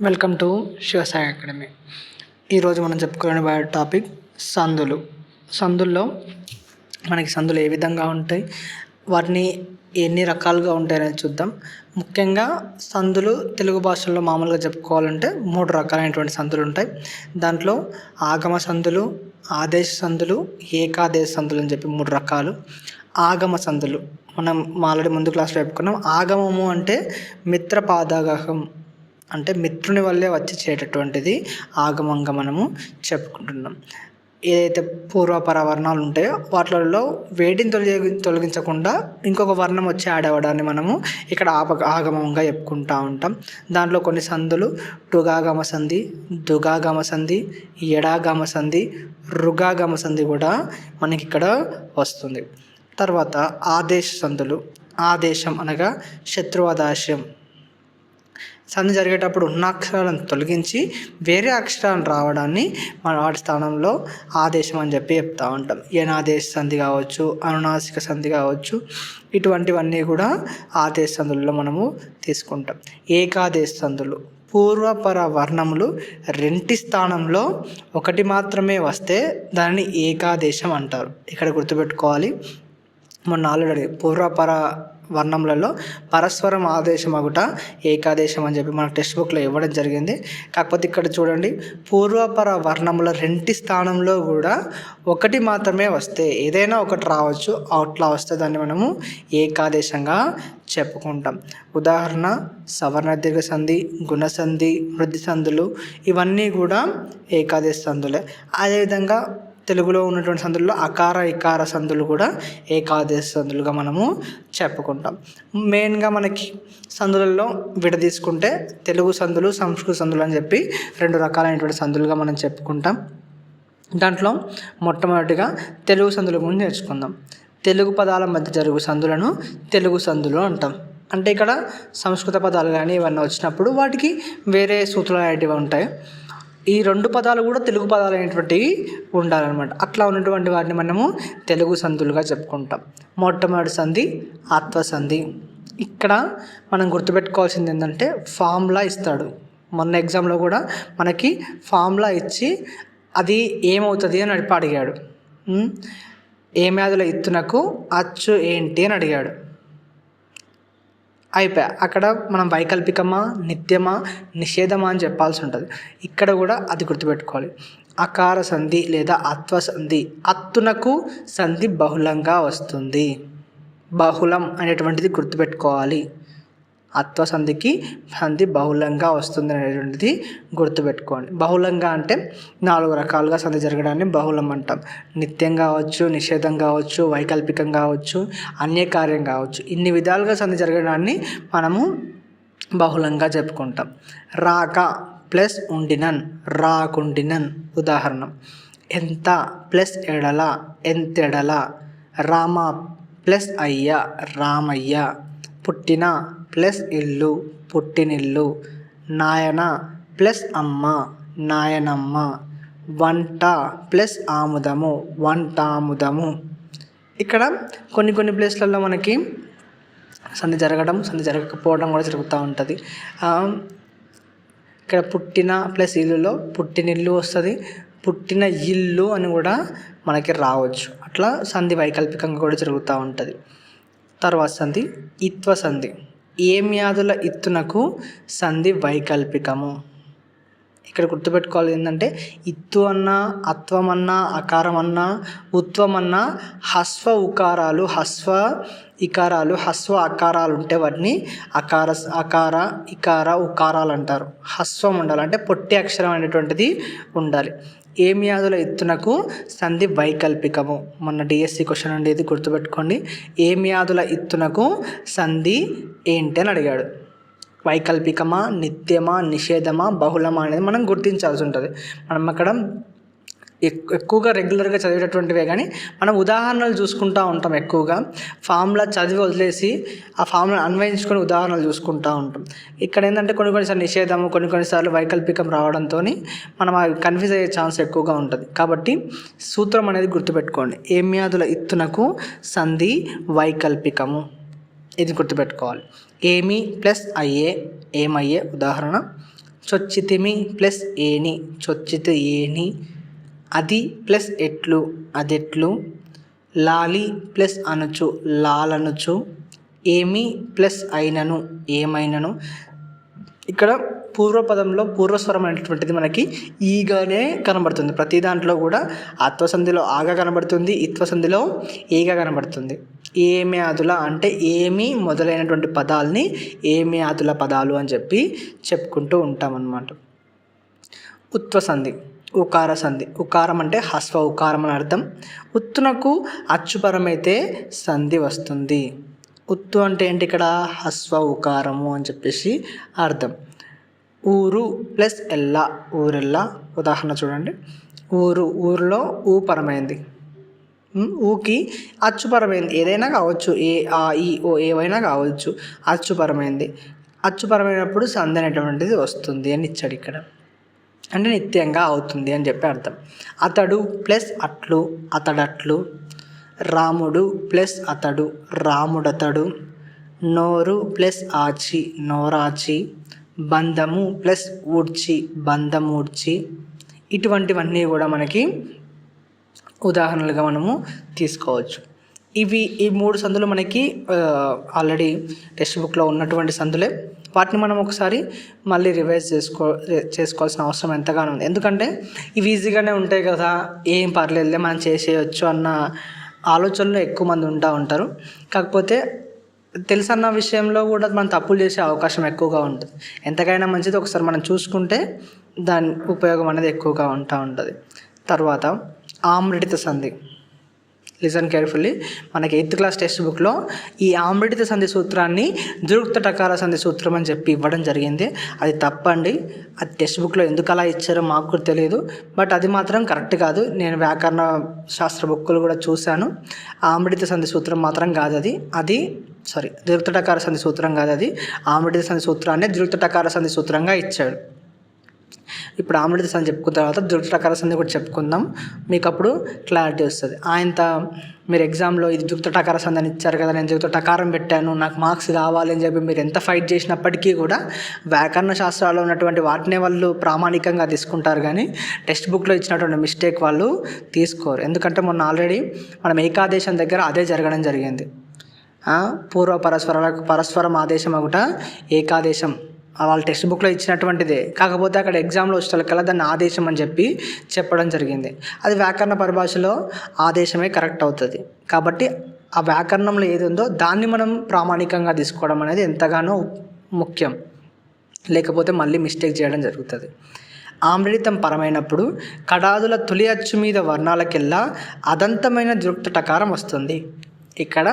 Welcome to Shivasai academy. ఈరోజు మనం చెప్పుకునే టాపిక్ సందులు. సందుల్లో మనకి సందులు ఏ విధంగా ఉంటాయి, వాటిని ఎన్ని రకాలుగా ఉంటాయనేది చూద్దాం. ముఖ్యంగా సందులు తెలుగు భాషలో మామూలుగా చెప్పుకోవాలంటే 3 రకాలైనటువంటి సందులు ఉంటాయి. దాంట్లో ఆగమ సందులు, ఆదేశ సందులు, ఏకాదేశ సందులు అని చెప్పి 3 రకాలు. ఆగమ సందులు మనం ఆల్రెడీ ముందు క్లాస్లో చెప్పుకున్నాం. ఆగమము అంటే మిత్రపాదాగం, అంటే మిత్రుని వల్లే వచ్చి చేసేటటువంటిది ఆగమంగా మనము చెప్పుకుంటున్నాం. ఏదైతే పూర్వపర వర్ణాలు ఉంటాయో వాటిలలో వేటిని తొలగించకుండా ఇంకొక వర్ణం వచ్చి యాడ్ అవ్వడాన్ని మనము ఇక్కడ ఆగమంగా చెప్పుకుంటూ ఉంటాం. దాంట్లో కొన్ని సందులు టుగాగమ సంధి, దుగాగమ సంధి, ఎడాగమ సంధి, రుగాగమ సంధి కూడా మనకి ఇక్కడ వస్తుంది. తర్వాత ఆదేశ సందులు. ఆదేశం అనగా శత్రువాదాశయం. సంధి జరిగేటప్పుడు ఉన్న అక్షరాలను తొలగించి వేరే అక్షరాలను రావడాన్ని మన వాటి స్థానంలో ఆదేశం అని చెప్పి చెప్తూ ఉంటాం. ఏనాదేశ సంధి కావచ్చు, అనునాసిక సంధి కావచ్చు, ఇటువంటివన్నీ కూడా ఆదేశ సంధుల్లో మనము తీసుకుంటాం. ఏకాదేశ సంధులు పూర్వపర వర్ణములు రెంటి స్థానంలో ఒకటి మాత్రమే వస్తే దానిని ఏకాదేశం అంటారు. ఇక్కడ గుర్తుపెట్టుకోవాలి, మొన్న ఆల్రెడీ పూర్వపర వర్ణములలో పరస్పరం ఆదేశం అగుట ఏకాదేశం అని చెప్పి మన టెక్స్ట్ బుక్లో ఇవ్వడం జరిగింది. కాకపోతే ఇక్కడ చూడండి, పూర్వపర వర్ణముల రెంటి స్థానంలో కూడా ఒకటి మాత్రమే వస్తే, ఏదైనా ఒకటి రావచ్చు, అట్లా వస్తే దాన్ని మనము ఏకాదేశంగా చెప్పుకుంటాం. ఉదాహరణ సవర్ణ దీర్ఘ సంధి, గుణసంధి, వృద్ధి సంధులు ఇవన్నీ కూడా ఏకాదేశ సంధులే. అదేవిధంగా తెలుగులో ఉన్నటువంటి సందుల్లో అకార ఇకార సందులు కూడా ఏకాదేశ సందులుగా మనము చెప్పుకుంటాం. మెయిన్గా మనకి సందులలో విడదీసుకుంటే తెలుగు సందులు, సంస్కృత సందులు అని చెప్పి 2 రకాలైనటువంటి సందులుగా మనం చెప్పుకుంటాం. దాంట్లో మొట్టమొదటిగా తెలుగు సందుల గురించి నేర్చుకుందాం. తెలుగు పదాల మధ్య జరుగు సందులను తెలుగు సందులు అంటాం. అంటే ఇక్కడ సంస్కృత పదాలు కానీ ఇవన్నీ వచ్చినప్పుడు వాటికి వేరే సూత్రాలు అనేటివి ఉంటాయి. ఈ 2 పదాలు కూడా తెలుగు పదాలు అనేటువంటివి ఉండాలన్నమాట. అట్లా ఉన్నటువంటి వాటిని మనము తెలుగు సందులుగా చెప్పుకుంటాం. మొట్టమొదటి సంధి ఆత్వ సంధి. ఇక్కడ మనం గుర్తుపెట్టుకోవాల్సింది ఏంటంటే ఫార్ములా ఇస్తాడు. మొన్న ఎగ్జామ్లో కూడా మనకి ఫార్ములా ఇచ్చి అది ఏమవుతుంది అని అడిగాడు. ఏమాదుల ఇత్తునకు అచ్చు ఏంటి అని అడిగాడు. అయిపోయా, అక్కడ మనం వైకల్పికమా, నిత్యమా, నిషేధమా అని చెప్పాల్సి ఉంటుంది. ఇక్కడ కూడా అది గుర్తుపెట్టుకోవాలి. అకార సంధి లేదా అత్వ సంధి, అత్తునకు సంధి బహుళంగా వస్తుంది. బహుళం అనేటువంటిది గుర్తుపెట్టుకోవాలి. అత్వ సంధికి సంధి బహుళంగా వస్తుంది అనేటువంటిది గుర్తుపెట్టుకోండి. బహుళంగా అంటే 4 రకాలుగా సంధి జరగడాన్ని బహుళం అంటాం. నిత్యం కావచ్చు, నిషేధం కావచ్చు, వైకల్పికం కావచ్చు, అన్యకార్యం కావచ్చు, ఇన్ని విధాలుగా సంధి జరగడాన్ని మనము బహుళంగా చెప్పుకుంటాం. రాక ప్లస్ ఉండినన్, రాకుండినన్. ఉదాహరణ ఎంత ప్లస్ ఎడల, ఎంతెడల. రామ ప్లస్ అయ్య, రామయ్య. పుట్టిన ప్లస్ ఇల్లు, పుట్టినిల్లు. నాయన ప్లస్ అమ్మ, నాయనమ్మ. వంట ప్లస్ ఆముదము, వంటాముదము. ఇక్కడ కొన్ని ప్లేస్లలో మనకి సంధి జరగడం, సంధి జరగకపోవడం కూడా జరుగుతూ ఉంటుంది. ఇక్కడ పుట్టిన ప్లస్ ఇల్లులో పుట్టినిల్లు వస్తుంది, పుట్టిన ఇల్లు అని కూడా మనకి రావచ్చు. అట్లా సంధి వైకల్పికంగా కూడా జరుగుతూ ఉంటుంది. తర్వాత సంధి ఇత్వ సంధి. ఏమ్యాదుల ఇత్తునకు సంధి వైకల్పికము. ఇక్కడ గుర్తుపెట్టుకోవాలి ఏంటంటే ఇత్తు అన్నా, అత్వం అన్నా, అకారం అన్నా, ఉత్వం అన్నా హస్వ ఉకారాలు, హస్వ ఇకారాలు, హస్వ అకారాలు ఉంటే వాటిని అకార ఇకార ఉకారాలు అంటారు. హస్వం ఉండాలి, అంటే పొట్టి అక్షరం అనేటువంటిది ఉండాలి. ఏమ్యాదుల ఇత్తునకు సంధి వైకల్పికము. మొన్న డిఎస్సి క్వశ్చన్ అండి, ఇది గుర్తుపెట్టుకోండి. ఏమ్యాదుల ఇత్తునకు సంధి ఏంటి అని అడిగాడు. వైకల్పికమా, నిత్యమా, నిషేధమా, బహుళమా అనేది మనం గుర్తించాల్సి ఉంటుంది. మనం అక్కడ ఎక్కువగా రెగ్యులర్గా చదివేటటువంటివే, కానీ మనం ఉదాహరణలు చూసుకుంటూ ఉంటాం. ఎక్కువగా ఫార్ములా చదివి వదిలేసి ఆ ఫార్ములా అన్వయించుకొని ఉదాహరణలు చూసుకుంటూ ఉంటాం. ఇక్కడ ఏంటంటే కొన్నిసార్లు నిషేధము, కొన్నిసార్లు వైకల్పికం రావడంతో మనం కన్ఫ్యూజ్ అయ్యే ఛాన్స్ ఎక్కువగా ఉంటుంది. కాబట్టి సూత్రం అనేది గుర్తుపెట్టుకోండి. ఏమ్యాదుల ఇత్తునకు సంధి వైకల్పికము, ఇది గుర్తుపెట్టుకోవాలి. ఏమి ప్లస్ అయ్యే, ఏమయ్యే. ఉదాహరణ చొచ్చితిమి ప్లస్ ఏని, చొచ్చితి ఏని. అది ప్లస్ ఎట్లు, అదెట్లు. లాలి ప్లస్ అనుచు, లాలనుచు. ఏమి ప్లస్ అయినను, ఏమైనను. ఇక్కడ పూర్వపదంలో పూర్వస్వరం అనేటువంటిది మనకి ఈగానే కనబడుతుంది. ప్రతి దాంట్లో కూడా ఆత్వసంధిలో ఆగా కనబడుతుంది, ఇత్వసంధిలో ఏగా కనబడుతుంది. ఏమి ఆదుల అంటే ఏమి మొదలైనటువంటి పదాలని ఏమి ఆదుల పదాలు అని చెప్పి చెప్పుకుంటూ ఉంటామన్నమాట. ఉత్వసంధి, ఉకార సంధి. ఉకారం అంటే హస్వ ఉకారం అని అర్థం. ఉత్తునకు అచ్చుపరమైతే సంధి వస్తుంది. ఉత్తు అంటే ఏంటి, ఇక్కడ హస్వ ఉకారము అని చెప్పేసి అర్థం. ఊరు ప్లస్ ఎల్లా, ఊరెల్లా. ఉదాహరణ చూడండి, ఊరు, ఊరిలో ఊ పరమైంది. ఊకి అచ్చుపరమైంది, ఏదైనా కావచ్చు, ఏ ఆ ఈ ఓ ఏవైనా కావచ్చు, అచ్చుపరమైంది. అచ్చుపరమైనప్పుడు సంధి అనేటువంటిది వస్తుంది అని ఇచ్చాడు ఇక్కడ. అంటే నిత్యంగా అవుతుంది అని చెప్పి అర్థం. అతడు ప్లస్ అట్లు, అతడట్లు. రాముడు ప్లస్ అతడు, రాముడతడు. నోరు ప్లస్ ఆచి, నోరాచి. బంధము ప్లస్ ఊడ్చి, బంధమూడ్చి. ఇటువంటివన్నీ కూడా మనకి ఉదాహరణలుగా మనము తీసుకోవచ్చు. ఈ 3 సందులు మనకి ఆల్రెడీ టెక్స్ట్ బుక్లో ఉన్నటువంటి సందులే. వాటిని మనం ఒకసారి మళ్ళీ రివైజ్ చేసుకోవాల్సిన అవసరం ఎంతగానో ఉంది. ఎందుకంటే ఇవి ఈజీగానే ఉంటాయి కదా, ఏం పర్లేదులే మనం చేసేయచ్చు అన్న ఆలోచనలో ఎక్కువ మంది ఉంటారు. కాకపోతే తెలుసన్న విషయంలో కూడా మనం తప్పులు చేసే అవకాశం ఎక్కువగా ఉంటుంది. ఎంతకైనా మంచిది ఒకసారి మనం చూసుకుంటే దాని ఉపయోగం అనేది ఎక్కువగా ఉంటుంది. తర్వాత ఆమ్రిడిత సంధి. Listen carefully. మనకి 8th క్లాస్ టెక్స్ట్ బుక్లో ఈ ఆమ్రిడిత సంధి సూత్రాన్ని ద్విరుక్త టకార సంధి సూత్రం అని చెప్పి ఇవ్వడం జరిగింది. అది తప్పండి. అది టెక్స్ట్ బుక్లో ఎందుకు అలా ఇచ్చారో మాకు కూడా తెలియదు. బట్ అది మాత్రం కరెక్ట్ కాదు. నేను వ్యాకరణ శాస్త్ర బుక్కులు కూడా చూశాను. ఆమ్రిడిత సంధి సూత్రం మాత్రం కాదు అది ద్విరుక్త టకార సంధి సూత్రం కాదు అది. ఆమ్రిడిత సంధి సూత్రాన్ని ద్విరుక్త టకార సంధి సూత్రంగా ఇచ్చాడు. ఇప్పుడు ఆమ్రిడిత సంధి చెప్పుకున్న తర్వాత ద్విరుక్త టకార సంధి కూడా చెప్పుకుందాం, మీకు అప్పుడు క్లారిటీ వస్తుంది. మీరు ఎగ్జామ్లో ఇది ద్విరుక్త టకార సంధి అని ఇచ్చారు కదా, నేను ద్విరుక్త టకారం పెట్టాను, నాకు మార్క్స్ కావాలి అని చెప్పి మీరు ఎంత ఫైట్ చేసినప్పటికీ కూడా వ్యాకరణ శాస్త్రాల్లో ఉన్నటువంటి వాటినే వాళ్ళు ప్రామాణికంగా తీసుకుంటారు, కానీ టెక్స్ట్ బుక్లో ఇచ్చినటువంటి మిస్టేక్ వాళ్ళు తీసుకోరు. ఎందుకంటే మొన్న ఆల్రెడీ మనం ఏకాదేశం దగ్గర అదే జరగడం జరిగింది. పూర్వ పరస్పరం ఆదేశం ఒకట ఏకాదేశం వాళ్ళ టెక్స్ట్ బుక్లో ఇచ్చినటువంటిదే. కాకపోతే అక్కడ ఎగ్జామ్లో వచ్చేకల్లా దాన్ని ఆదేశం అని చెప్పి చెప్పడం జరిగింది. అది వ్యాకరణ పరిభాషలో ఆదేశమే కరెక్ట్ అవుతుంది. కాబట్టి ఆ వ్యాకరణంలో ఏది ఉందో దాన్ని మనం ప్రామాణికంగా తీసుకోవడం అనేది ఎంతగానో ముఖ్యం. లేకపోతే మళ్ళీ మిస్టేక్ చేయడం జరుగుతుంది. ఆమ్రిడితం పరమైనప్పుడు కడాదుల తొలి అచ్చు మీద వర్ణాలకెల్లా అదంతమైన ద్విరుక్త టకారం వస్తుంది. ఇక్కడ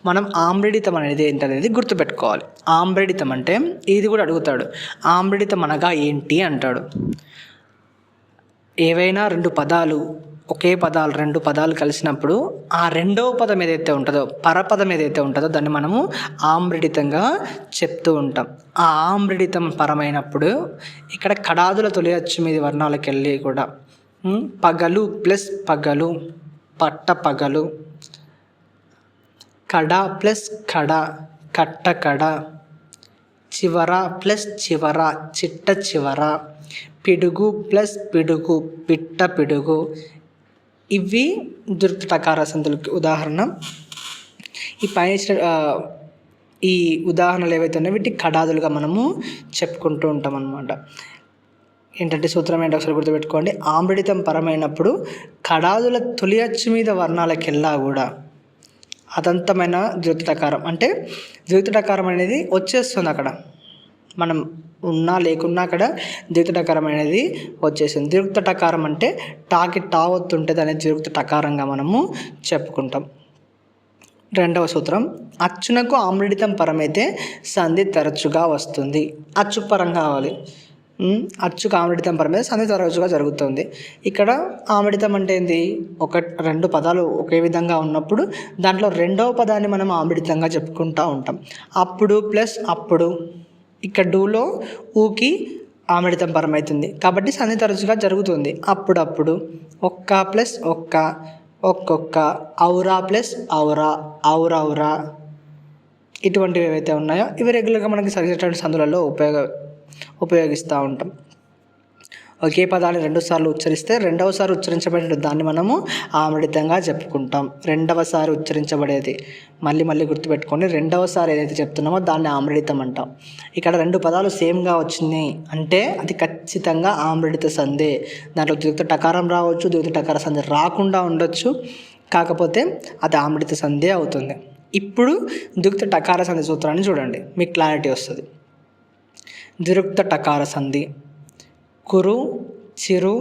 మనం ఆమ్రిడితం అనేది ఏంటనేది గుర్తుపెట్టుకోవాలి. ఆమ్రిడితం అంటే ఇది కూడా అడుగుతాడు, ఆమ్రిడితం అనగా ఏంటి అంటాడు. ఏవైనా 2 పదాలు రెండు పదాలు కలిసినప్పుడు ఆ రెండవ పదం ఏదైతే ఉంటుందో, పరపదం ఏదైతే ఉంటుందో దాన్ని మనము ఆమ్రిడితంగా చెప్తూ ఉంటాం. ఆ ఆమ్రిడితం పరమైనప్పుడు ఇక్కడ కడాదుల తొలి అచ్చు మీద వర్ణాలకెళ్ళి కూడా పగలు ప్లస్ పగలు, పట్ట పగలు. కడ ప్లస్ కడ, కట్ట కడ. చివర ప్లస్ చివర, చిట్ట చివర. పిడుగు ప్లస్ పిడుగు, పిట్ట పిడుగు. ఇవి ద్విరుక్త టకార సంధులకి ఉదాహరణ. ఈ ఉదాహరణలు ఏవైతే ఉన్నాయో వీటి కడాదులుగా మనము చెప్పుకుంటూ ఉంటాం అన్నమాట. ఏంటంటే సూత్రం ఏంటో ఒకసారి గుర్తుపెట్టుకోండి. ఆమ్రిడితం పరమైనప్పుడు కడాదుల తొలి అచ్చు మీద వర్ణాలకెల్లా కూడా అదంతమైన ద్విరుక్త టకారం, అంటే ద్విరుక్త టకారం అనేది వచ్చేస్తుంది. అక్కడ మనం ఉన్నా లేకున్నా అక్కడ ద్విరుక్త టకారం అనేది వచ్చేసింది. ద్విరుక్త టకారం అంటే టాకి టా ఒత్తు ఉంటుంది అనేది ద్విరుక్త టకారంగా మనము చెప్పుకుంటాం. 2వ సూత్రం, అచ్చునకు ఆమ్రిడితం పరమైతే సంధి తరచుగా వస్తుంది. అచ్చు పరం కావాలి. అచ్చుకు ఆమ్రిడితం పరమైతే సంధి తరచుగా జరుగుతుంది. ఇక్కడ ఆమ్రిడితం అంటే ఏంది, 2 పదాలు ఒకే విధంగా ఉన్నప్పుడు దాంట్లో రెండవ పదాన్ని మనం ఆమ్రిడితంగా చెప్పుకుంటూ ఉంటాం. అప్పుడు ప్లస్ అప్పుడు. ఇక్కడ డూలో ఊకి ఆమ్రిడితం పరమవుతుంది కాబట్టి సంధి తరచుగా జరుగుతుంది. అప్పుడప్పుడు. ఒక్క ప్లస్ ఒక్క, ఒక్కొక్క. ఔరా ప్లస్ ఔరా, ఔరౌరా. ఇటువంటివి ఏవైతే ఉన్నాయో ఇవి రెగ్యులర్గా మనకి సరిచేటువంటి సందులలో ఉపయోగిస్తూ ఉంటాం. ఒకే పదాన్ని రెండుసార్లు ఉచ్చరిస్తే రెండవసారి ఉచ్చరించబడే దాన్ని మనము ఆమ్లడితంగా చెప్పుకుంటాం. రెండవసారి ఉచ్చరించబడేది మళ్ళీ గుర్తుపెట్టుకొని రెండవసారి ఏదైతే చెప్తున్నామో దాన్ని ఆమ్లడితం అంటాం. ఇక్కడ రెండు పదాలు సేమ్గా వచ్చినాయి అంటే అది ఖచ్చితంగా ఆమ్లడిత సంధే. దాంట్లో ద్విగుత టకారం రావచ్చు, ద్విగుత టకార సంధి రాకుండా ఉండొచ్చు, కాకపోతే అది ఆమ్లడిత సంధే అవుతుంది. ఇప్పుడు ద్విగుత టకార సంధి సూత్రాన్ని చూడండి, మీకు క్లారిటీ వస్తుంది. ద్విగుత టకార సంధి కురు, చిరు,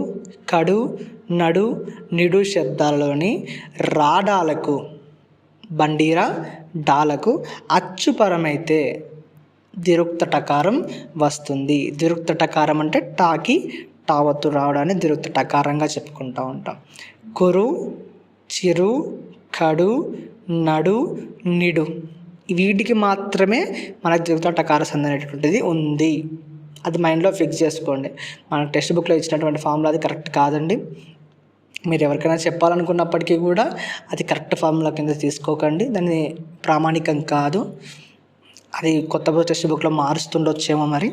కడు, నడు, నిడు శబ్దాలలోని రాడాలకు బండీరా డాలకు అచ్చుపరమైతే ద్విగుత టకారం వస్తుంది. ద్విగుత టకారం అంటే టాకి టావత్తు రావడాన్ని ద్విగుత టకారంగా చెప్పుకుంటూ ఉంటాం. కురు, చిరు, కడు, నడు, నిడు వీటికి మాత్రమే మనకు ద్విగుత టకార సంధి అనేటువంటిది ఉంది. అది మైండ్లో ఫిక్స్ చేసుకోండి. మన టెక్స్ట్ బుక్లో ఇచ్చినటువంటి ఫార్ములా అది కరెక్ట్ కాదండి. మీరు ఎవరికైనా చెప్పాలనుకున్నప్పటికీ కూడా అది కరెక్ట్ ఫార్ములా కింద తీసుకోకండి, దాన్ని ప్రామాణికం కాదు. అది కొత్త టెక్స్ట్ బుక్లో మారుస్తుండొచ్చేమో మరి.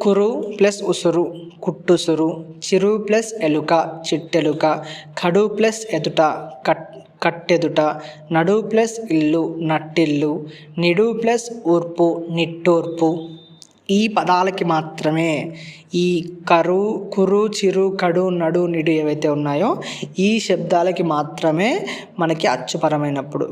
కురు ప్లస్ ఉసురు కుట్టుసురు, చిరు ప్లస్ ఎలుక చిట్టెలుక, కడు ప్లస్ ఎదుట కట్టెదుట, నడు ప్లస్ ఇల్లు నట్టిల్లు, నిడు ప్లస్ ఊర్పు నిట్టూర్పు. ఈ పదాలకి మాత్రమే ఈ కురు, చిరు, కడు, నడు, నిడు ఏవైతే ఉన్నాయో ఈ శబ్దాలకి మాత్రమే మనకి అచ్చుపరమైనప్పుడు